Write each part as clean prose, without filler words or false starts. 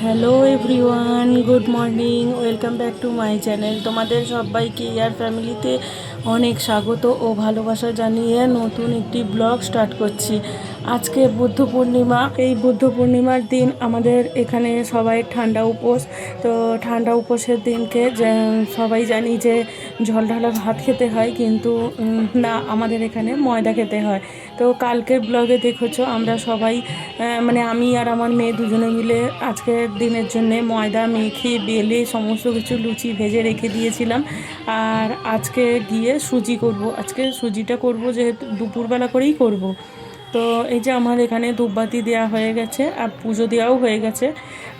Hello everyone, good morning, welcome back to my channel. তোমাদের সবাইকে ইয়ার ফ্যামিলিতে অনেক স্বাগত ও ভালোবাসা জানিয়ে নতুন একটি ব্লগ স্টার্ট করছি। আজকে বুদ্ধ পূর্ণিমা। এই বুদ্ধ পূর্ণিমার দিন আমাদের এখানে সবাই ঠান্ডা উপোস। তো ঠান্ডা উপোসের দিনকে সবাই জানি যে ঝল ঢালা ভাত খেতে হয়, কিন্তু না, আমাদের এখানে ময়দা খেতে হয়। তো কালকের ব্লগে দেখেছো আমরা সবাই মানে আমি আর আমার মেয়ে দুজনে মিলে আজকের দিনের জন্য ময়দা মেখে বেলে সমস্ত কিছু লুচি ভেজে রেখে দিয়েছিলাম। আর আজকে গিয়ে সুজি করব। আজকে সুজিটা করব যেহেতু দুপুরবেলা করেই করব। তো এই যে আমার এখানে ধূপবাতি দেওয়া হয়ে গেছে আর পুজো দেওয়াও হয়ে গেছে।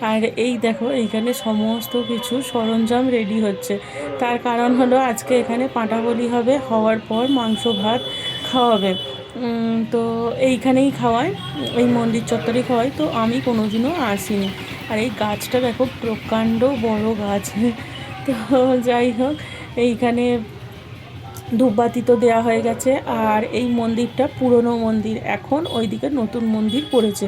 আর এই দেখো এইখানে সমস্ত কিছু সরঞ্জাম রেডি হচ্ছে। তার কারণ হলো আজকে এখানে পাঁটা বলি হবে, হওয়ার পর মাংস ভাত খাওয়াবে। তো এইখানেই খাওয়ায়, এই মন্দির চত্বরে খাওয়ায়। তো আমি কোনোদিনও আসিনি। আর এই গাছটা দেখো প্রকাণ্ড বড় গাছ। তো যাই হোক, এইখানে ধূপবাতি তো দেওয়া হয়ে গেছে। আর এই মন্দিরটা পুরনো মন্দির, এখন ওইদিকে নতুন মন্দির করেছে।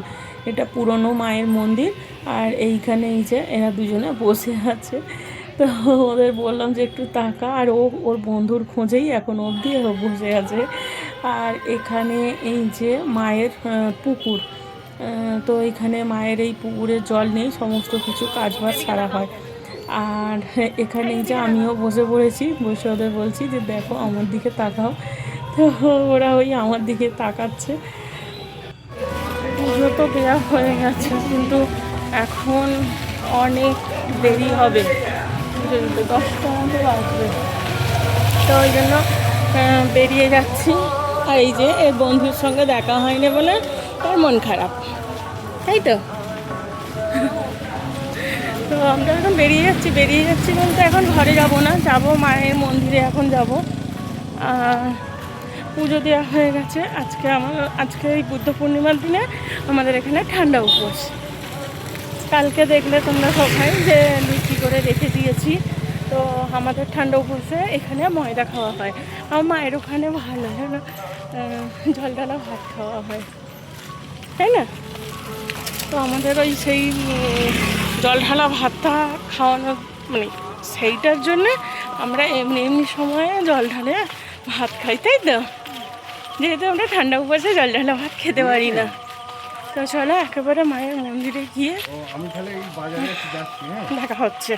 এটা পুরনো মায়ের মন্দির। আর এইখানে এই যে এরা দুজনে বসে আছে। তো ওদের বললাম যে একটু তাকা, আর ওর বন্ধুর খোঁজেই এখন অবধি বসে আছে। আর এখানে এই যে মায়ের পুকুর। তো এখানে মায়ের এই পুকুরের জল নেই, সমস্ত কিছু কাজবাজ সারা হয়। আর এখানে যে আমিও বসে পড়েছি, বসে ওদের বলছি যে দেখো আমার দিকে তাকাও। তো ওরা ওই আমার দিকে তাকাচ্ছে। পুজো তো দেওয়া হয়ে গেছে, কিন্তু এখন অনেক দেরি হবে। পুজো দিতে 10টা মতো বাজবে। তো ওই জন্য বেরিয়ে যাচ্ছি। আর এই যে এর বন্ধুর সঙ্গে দেখা হয়নি বলে ওর মন খারাপ, তাই তো। তো আমরা এখন বেরিয়ে যাচ্ছি বলতে এখন ঘরে যাব না, যাব মায়ের মন্দিরে এখন যাব। পুজো দেওয়া হয়ে গেছে। আজকে এই বুদ্ধ পূর্ণিমার দিনে আমাদের এখানে ঠান্ডা উপোস। কালকে দেখলে তোমরা সবাই যে লুচি করে রেখে দিয়েছি। তো আমাদের ঠান্ডা উপোসে এখানে ময়দা খাওয়া হয়। আমার মায়ের ওখানে ভালো না, ঝাল ঢালা ভাত খাওয়া হয়, তাই না? তো আমাদের ওই সেই জল ঢালা ভাতটা খাওয়ানো, মানে সেইটার জন্যে আমরা এমনি সময়ে জল ঢালে ভাত খাই, তাই তো। যেহেতু আমরা ঠান্ডা উপবাসে জল ঢালা ভাত খেতে পারি না। তো চলো একেবারে মায়ের মন্দিরে গিয়ে দেখা হচ্ছে।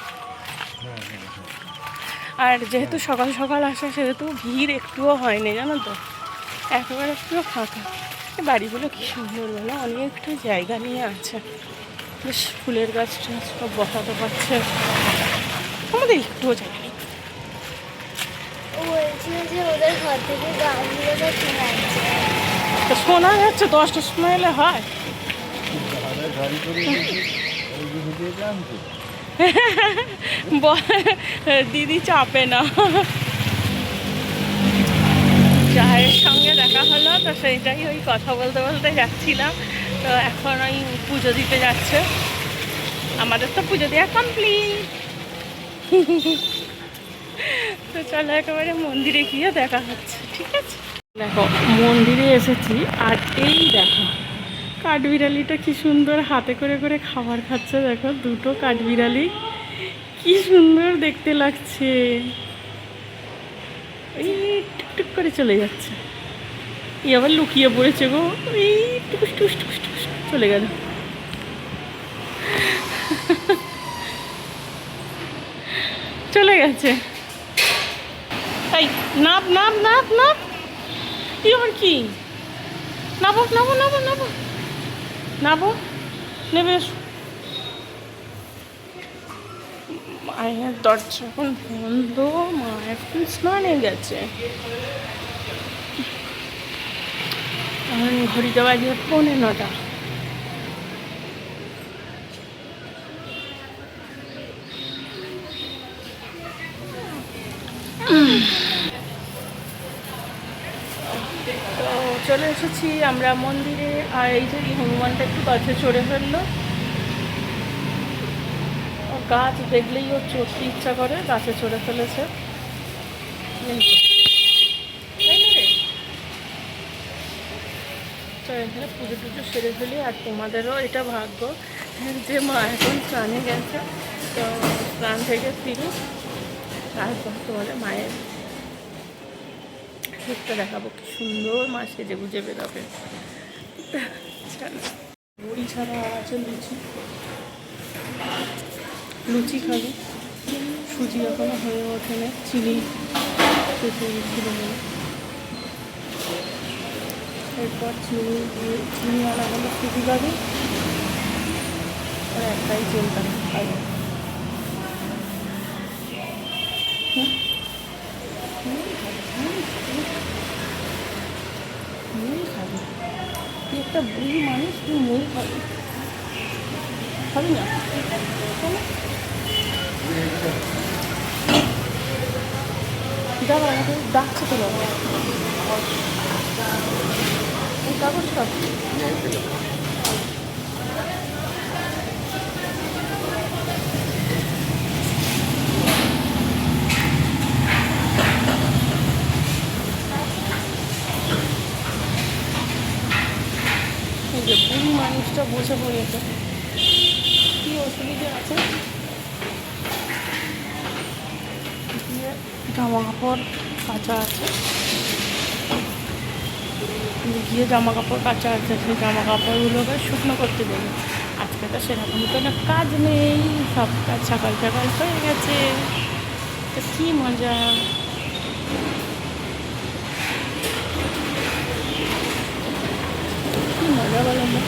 আর যেহেতু সকাল সকাল আসে সেহেতু ভিড় একটুও হয়নি, জানো তো, একেবারে পুরো ফাঁকা। বাড়িগুলো কি সুন্দর বলো, অনেকটা জায়গা নিয়ে আছে। বেশ ফুলের গাছ টাছ সব বসাতে পারছে। আমাদের একটুও জায়গা নেই। তো শোনা যাচ্ছে 10টার সময় এলে হয়। দিদি চাপে না। চায়ের সঙ্গে দেখা হলো, তো সেইটাই ওই কথা বলতে বলতে যাচ্ছিলাম। তো এখন ওই পুজো দিতে যাচ্ছে। আমাদের তো পুজো দেওয়া কমপ্লিট। তো চলো একেবারে মন্দিরে গিয়ে দেখা হচ্ছে, ঠিক আছে? দেখো মন্দিরে এসেছি, আর এই দেখো কাঠবিড়ালিটা কি সুন্দর হাতে করে করে খাবার খাচ্ছে। দেখো দুটো কাঠবিড়ালি, কি সুন্দর দেখতে লাগছে। এই টুকটুক করে চলে যাচ্ছে। এই আবার লুকিয়ে পড়েছে গো, এই টুকুস টুকুস টুকুস টুকুস চলে গেল। চলে গেছে। এই নাপ নাপ নাপ নাপ, এই আবার কি? নাবো নাবো নাবো নাবো নাবো, নেবে। মায়ের দরজা এখন বন্ধ, মা এখন স্নানে গেছে। এখন ঘড়িতে বাজে 9:45। তো চলে এসেছি আমরা মন্দিরে। আর এই যে হনুমানটা একটু গাছে চড়ে ফেললো। গাছ দেখলেই ওর চড়তে ইচ্ছা করে, গাছে চড়ে ফেলেছে। তো এখানে পুজো টুজো সেরে ফেলি। আর তোমাদেরও এটা ভাগ্য যে মা এখন স্নানে গেছে, তো স্নান থেকে ফিরে তারপর তোমাদের মায়ের রূপটা দেখাবো, কি সুন্দর মা সেজে গুজে বেরোবে। বড়ি ছাড়া আছে লুচি, লুচি খাবে, সুজি এখনো হয়ে ওঠেনি, চিনি কেটে ছিল বলে। এরপর চিনি আনা হলো সুজি খাবে, আর একটাই চিন্তা খাবে। মুড়ি খাবি? তুই একটা বুড়ি মানুষ, তুই মুড়ি খাবি? খাবি না? যাবো, আমাকে ডাকছে তো বাবা। এই কাগজটা যে বুড়ি মানুষটা বসে পড়েছে, কী অসুবিধা আছে? জামা কাপড় কাচা আছে, গিয়ে জামা কাপড় কাচা আছে, সেই জামা কাপড়গুলোকে শুকনো করতে দেবে। আজকে তো সেরকম কোনো কাজ নেই, সব কাজ সকাল সকাল হয়ে গেছে, তো কী মজা। কী মজা বলো না?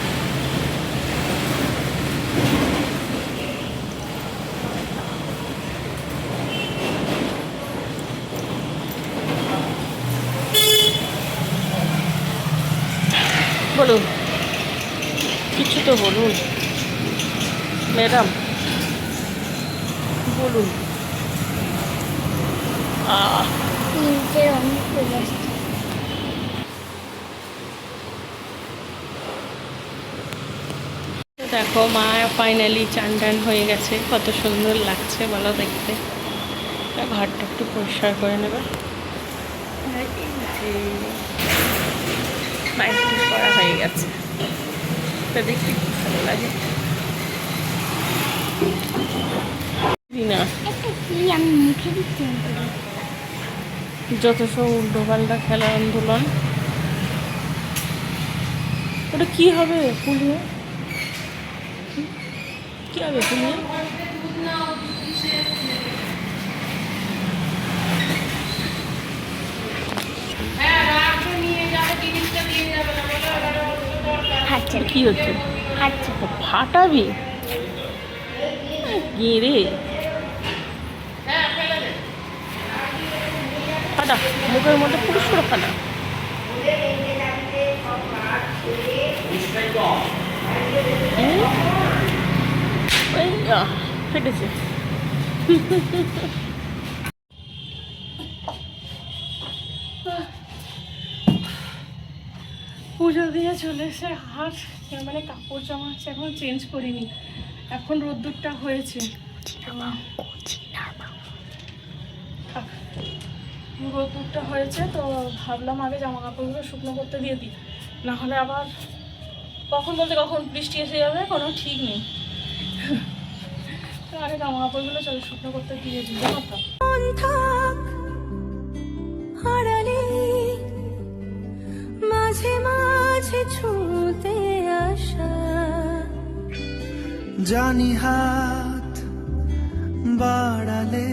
বলুন, কিছু তো বলুন ম্যাডাম, বলুন। দেখো মা ফাইনালি চান টান হয়ে গেছে, কত সুন্দর লাগছে বলো দেখতে। ঘরটা একটু পরিষ্কার করে নেবে, মাইন্ড করা হয়ে গেছে, তো দেখতে খুব ভালো লাগে। না যত সব উল্টো পাল্টা খেলার আন্দোলন, ওটা কি হবে ফুলিয়ে? কি হবে ফুলিয়ে? কি হচ্ছে? ফাটাবি গেড়ে, ফাটা মুখের মধ্যে পুরুষ করে ফাটা। ফেটেছে। পুজো দিয়ে চলে এসে আর মানে কাপড় জামা আছে এখন চেঞ্জ করিনি, এখন রোদ্দুরটা হয়েছে, রোদ্দুরটা হয়েছে তো ভাবলাম আগে জামা কাপড়গুলো শুকনো করতে দিয়ে দিই, না হলে আবার কখন বলতে কখন বৃষ্টি এসে যাবে কোনো ঠিক নেই। তো আগে জামা কাপড়গুলো চল শুকনো করতে দিয়ে দিই, জানো তো। মাঝে মাঝে ছুঁতে আসা জানি হাত বাড়ালে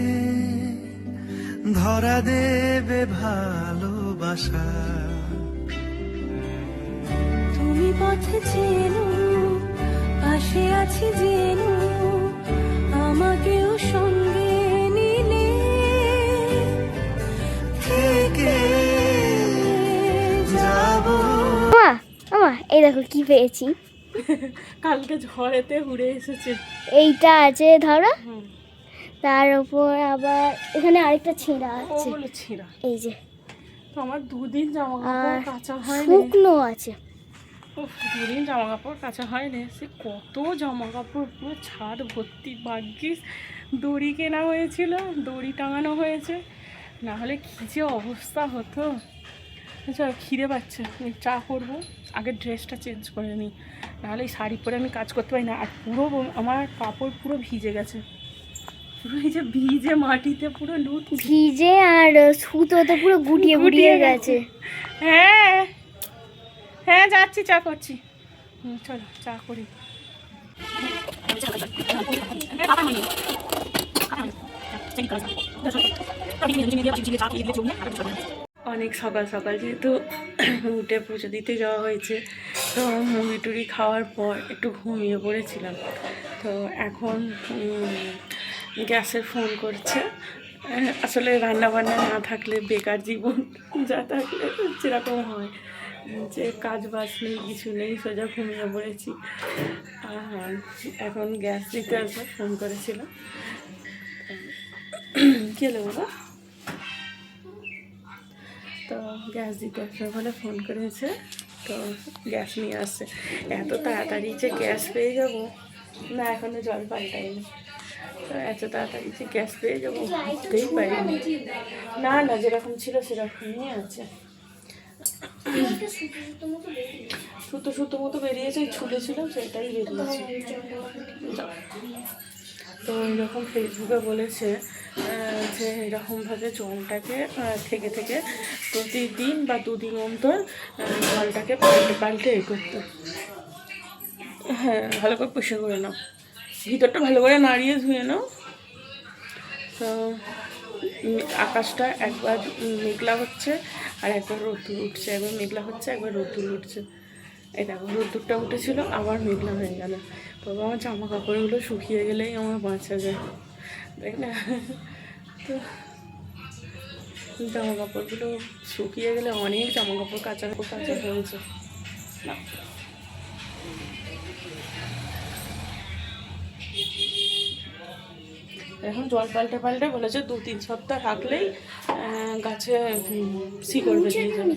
ধরা দেবে ভালোবাসা, তুমি পথে চেনো পাশে আছি জেনো আমাকেও সঙ্গে নিলে থেকে যাবো। এই দেখো কি পেয়েছি, কালকে ঝড়েতে উড়ে এসেছে। এইটা আছে ধরো, তার উপর আবার এখানে আরেকটা ছেঁড়া আছে, ছেঁড়া এই যে। তো আমার দুদিন জামা কাপড় কাঁচা হয়নি, শুকনো আছে। দুদিন জামা কাপড় কাঁচা হয়নি, সে কত জামা কাপড় পুরো ছাদ ভর্তি। ভাগ্যিস দড়ি কেনা হয়েছিল, দড়ি টাঙানো হয়েছে, না হলে কী যে অবস্থা হতো। আচ্ছা খিদে পাচ্ছে, আমি চা করবো, আগে ড্রেসটা চেঞ্জ করে নিই, নাহলে এই শাড়ি পরে আমি কাজ করতে পারি না। আর পুরো আমার কাপড় পুরো ভিজে গেছে, পুরো এই যে ভিজে মাটিতে পুরো লুট ভিজে, আর সুতোতে পুরো গুটিয়ে গুটিয়ে গেছে। হ্যাঁ হ্যাঁ যাচ্ছি, চা করছি। চলো চা করি। অনেক সকাল সকাল যেহেতু উঠে পুজো দিতে যাওয়া হয়েছে, তো মুড়ি টুড়ি খাওয়ার পর একটু ঘুমিয়ে পড়েছিলাম। তো এখন গ্যাসের ফোন করছে। আসলে রান্নাবান্না না থাকলে বেকার জীবন, যা থাকলে যেরকম হয় যে কাজ বাজ নেই, কিছু নেই, সোজা ঘুমিয়ে পড়েছি। আর এখন গ্যাস দিতে আসবে, ফোন করেছিল। কে হলো বাবা? তো গ্যাস দিতে আসবে বলে ফোন করেছে, তো গ্যাস নিয়ে আসছে। এত তাড়াতাড়ি যে গ্যাস পেয়ে যাব, না এখনও জল পাল্টাইনি, তো এত তাড়াতাড়ি যে গ্যাস পেয়ে যাবো বুঝতেই পারিনি। না না, যেরকম ছিল সেরকমই আছে। সুতো সুতো মতো বেরিয়েছে, ছুলেছিলাম সেটাই বেরিয়েছে। তো এরকম ফেসবুকে বলেছে যে এরকমভাবে জলটাকে থেকে থেকে প্রতিদিন বা দুদিন অন্তর জলটাকে পাল্টে পাল্টে এ করতে। হ্যাঁ, ভালো করে পরিষ্কার করে নাও, ভিতরটা ভালো করে নাড়িয়ে ধুয়ে নাও। তো আকাশটা একবার মেঘলা হচ্ছে আর একবার রোদ্দুর উঠছে, একবার মেঘলা হচ্ছে একবার রোদ্দুর উঠছে। এই দেখো রোদ্দুরটা উঠেছিল, আবার মেঘলা হয়ে গেল। বাবা আমার জামা কাপড়গুলো শুকিয়ে গেলেই আমার বাঁচা যায়, দেখ না। তো জামা কাপড়গুলো শুকিয়ে গেলে অনেক জামা কাপড় কাঁচা হয়েছে না। এখন জল পাল্টে পাল্টে বলেছে 2-3 সপ্তাহ রাখলেই গাছে শিকড় বেরিয়ে যাবে।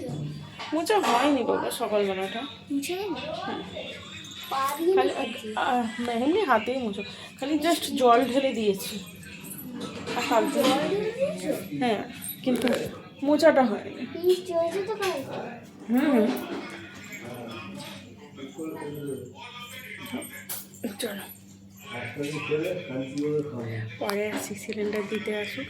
মোচা হয়নি বাবা সকালবেলাটা, খালি এমনি হাতেই মুছো, খালি জাস্ট জল ঢেলে দিয়েছি আর কালকে। হ্যাঁ কিন্তু মোচাটা হয়নি। হুম চলো পরে আসি, সিলিন্ডার দিতে আসুক,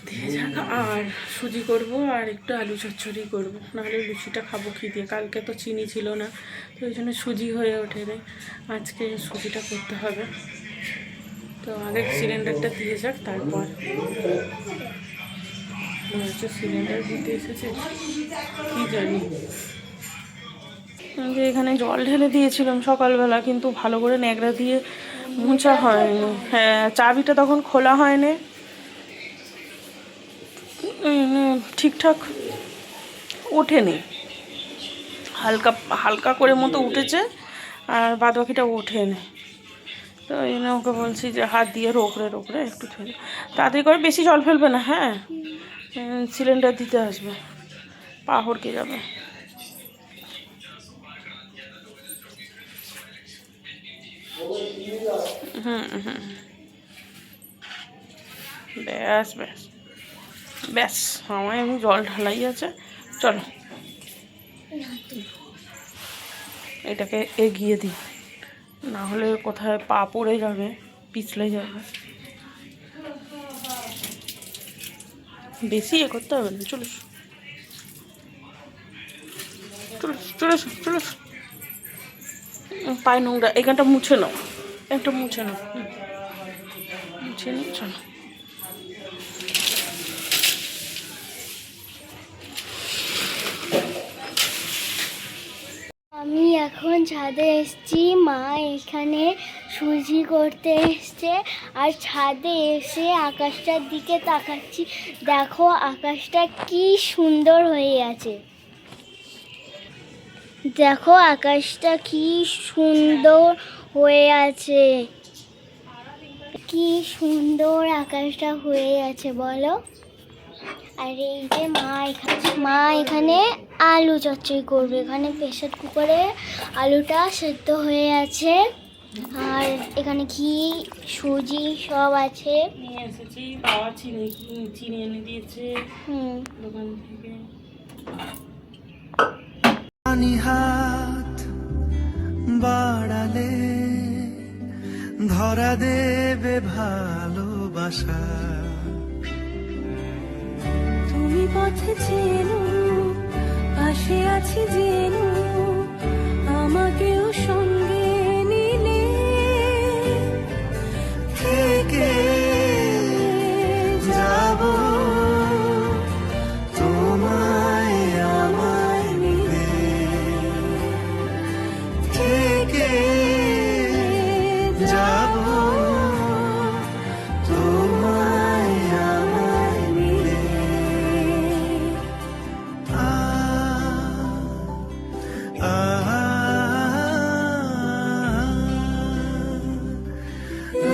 দিয়ে যাক। আর সুজি করব আর একটু আলু চচ্চড়ি করবো, নাহলে লুচিটা খাবো কি দিয়ে। কালকে তো চিনি ছিল না, তো ওই জন্য সুজি হয়ে ওঠে রে, আজকে সুজিটা করতে হবে। তো আগে সিলিন্ডারটা দিয়ে যাক, তারপর মনে হচ্ছে সিলিন্ডার দিতে এসেছে কি জানি। যে এখানে জল ঢেলে দিয়েছিলাম সকালবেলা, কিন্তু ভালো করে ন্যাকড়া দিয়ে মোছা হয়নি। হ্যাঁ, চাবিটা তখন খোলা হয়নি, ঠিকঠাক ওঠেনি, হালকা হালকা করে মতো উঠেছে আর বাদ বাকিটা ওঠেনি। তো এই জন্য ওকে বলছি যে হাত দিয়ে রোকড়ে রোকড়ে একটু ফেলে তাড়াতাড়ি করে, বেশি জল ফেলবে না। হ্যাঁ, সিলিন্ডার দিতে আসবে, পা হড়কে যাবে। হুম হুম, ব্যাস ব্যাস ব্যাস, আমার এমনি জল ঢালাই আছে। চলো এটাকে এগিয়ে দিই, না হলে কোথায় পা পড়ে যাবে, পিছলে যাবে। বেশি এ করতে হবে না, চলো চলো চলো চলো। পায়ে নোংরা, এখানটা মুছে নাও, একটা মুছে নাও, মুছে নিই। চলো আমি এখন ছাদে এসেছি, মা এখানে সুজি করতে এসছে, আর ছাদে এসে আকাশটার দিকে তাকাচ্ছি। দেখো আকাশটা কি সুন্দর হয়ে আছে, দেখো আকাশটা কি সুন্দর হয়ে আছে, কি সুন্দর আকাশটা হয়ে আছে বলো। আর এই যে মা এখানে আলু চচ্চড়ি করবে, এখানে প্রেসার কুকারে আলুটা সেদ্ধ হয়ে আছে, আর এখানে ঘি সুজি সব আছে। নিয়ে এসেছি, বাবা চিনি চিনি এনে দিয়েছে দোকান থেকে। হাত বাড়ালে ধরা দেবে ভালোবাসা। তুমি পথে চেনো, পাশে আছি জেনো, আমাকেও সঙ্গে নিলে থেকে যাব তোমায় আমায় মিলে, থেকে যাব তোমায় আমায় মিলে।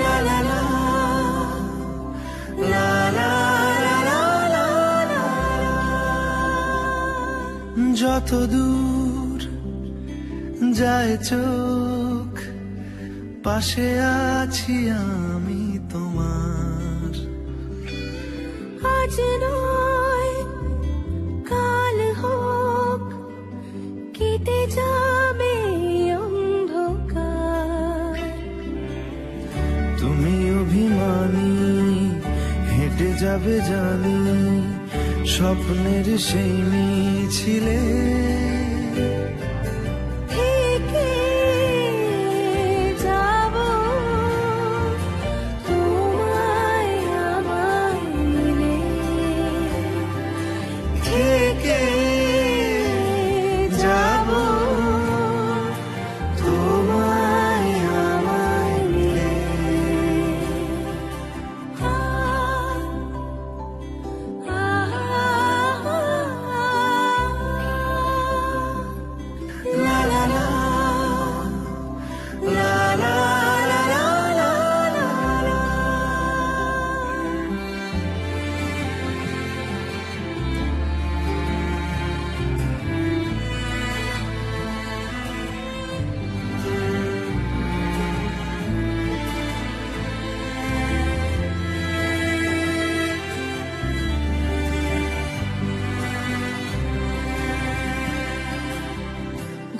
La la la, la la la la la, যত দূর যায় চোখ পাশে আছি আমি তোমার। আজ নয় কাল হোক, কেটে যাবে অন্ধকার। তুমি অভিমানী হেঁটে যাবে জানি স্বপ্নের সেই মিছিলে, থেকে যাব তোমায় আমায় মিলে, থেকে যাব তোমায় আমায় মিলে। La la la, la la la la la la la.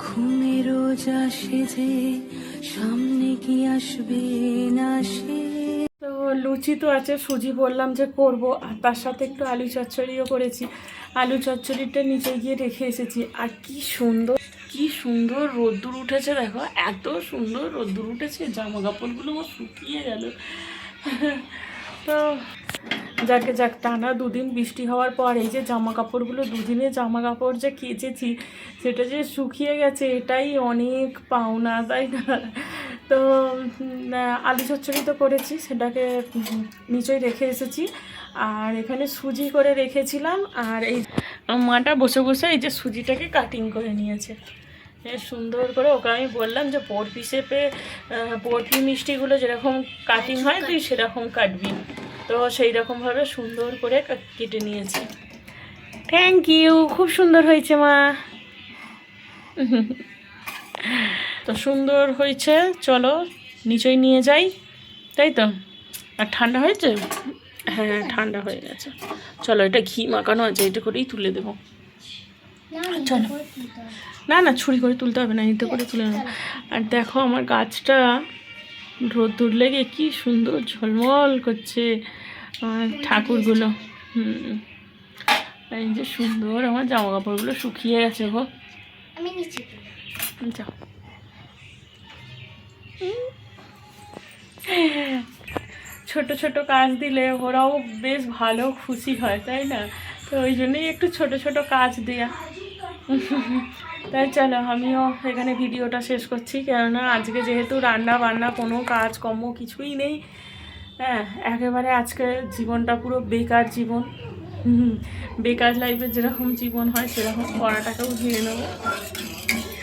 ঘুমের রোজ আসে যে সামনে কি আসবে না সে। তো লুচি তো আছে, সুজি বললাম যে করব, আর তার সাথে একটু আলু চচ্চড়িও করেছি। আলু চচ্চড়িটা নিচে গিয়ে রেখে এসেছি। আর কি সুন্দর রোদ্দুর উঠেছে দেখো, এত সুন্দর রোদ্দুর উঠেছে, জামা কাপড়গুলো আমার শুকিয়ে গেল। তো যাক টানা দুদিন বৃষ্টি হওয়ার পর এই যে জামা কাপড়গুলো, দুদিনে জামা কাপড় যে কেচেছি সেটা যে শুকিয়ে গেছে, এটাই অনেক পাওনা, তাই না? তো আলু চচ্চড়ি তো করেছি, সেটাকে নিচেই রেখে এসেছি। আর এখানে সুজি করে রেখেছিলাম, আর এই মাটা বসে বসে এই যে সুজিটাকে কাটিং করে নিয়েছে সুন্দর করে। ওকে আমি বললাম যে বরফি শেপে, বরফি মিষ্টিগুলো যেরকম কাটিং হয় তুই সেরকম কাটবি। তো সেই রকমভাবে সুন্দর করে কেটে নিয়েছি। থ্যাংক ইউ, খুব সুন্দর হয়েছে মা। তো সুন্দর হয়েছে, চলো নিচেই নিয়ে যাই, তাই তো? আর ঠান্ডা হয়েছে? হ্যাঁ ঠান্ডা হয়ে গেছে। চলো, এটা ঘি মাখানো আছে, এটা করেই তুলে দেবো। চলো, না ছুরি করে তুলতে হবে না, এতে করে তুলে নেবো। আর দেখো আমার গাছটা রোদ্দুর লেগে কি সুন্দর ঝলমল করছে আমার ঠাকুরগুলো। এই যে সুন্দর আমার জামা কাপড়গুলো শুকিয়ে গেছে গো। আমি নিচে যাও, ছোট ছোট কাজ দিলে ওরাও বেশ ভালো খুশি হয়, তাই না? তো ওই জন্যই একটু ছোট ছোট কাজ দেয়া। তাই চলো আমিও এখানে ভিডিওটা শেষ করছি, কেননা আজকে যেহেতু রান্না বান্না কোনো কাজকর্ম কিছুই নেই। হ্যাঁ, একেবারে আজকে জীবনটা পুরো বেকার জীবন। বেকার লাইফের যেরকম জীবন হয় সেরকম পড়াটাকেও ঘিরে নেবো।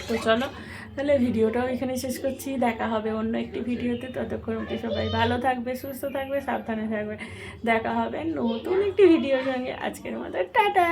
তো চলো তাহলে ভিডিওটাও এখানে শেষ করছি, দেখা হবে অন্য একটি ভিডিওতে। ততক্ষণ অবধি সবাই ভালো থাকবে, সুস্থ থাকবে, সাবধানে থাকবে। দেখা হবে নতুন একটি ভিডিওর সঙ্গে। আজকের মতো টাটা।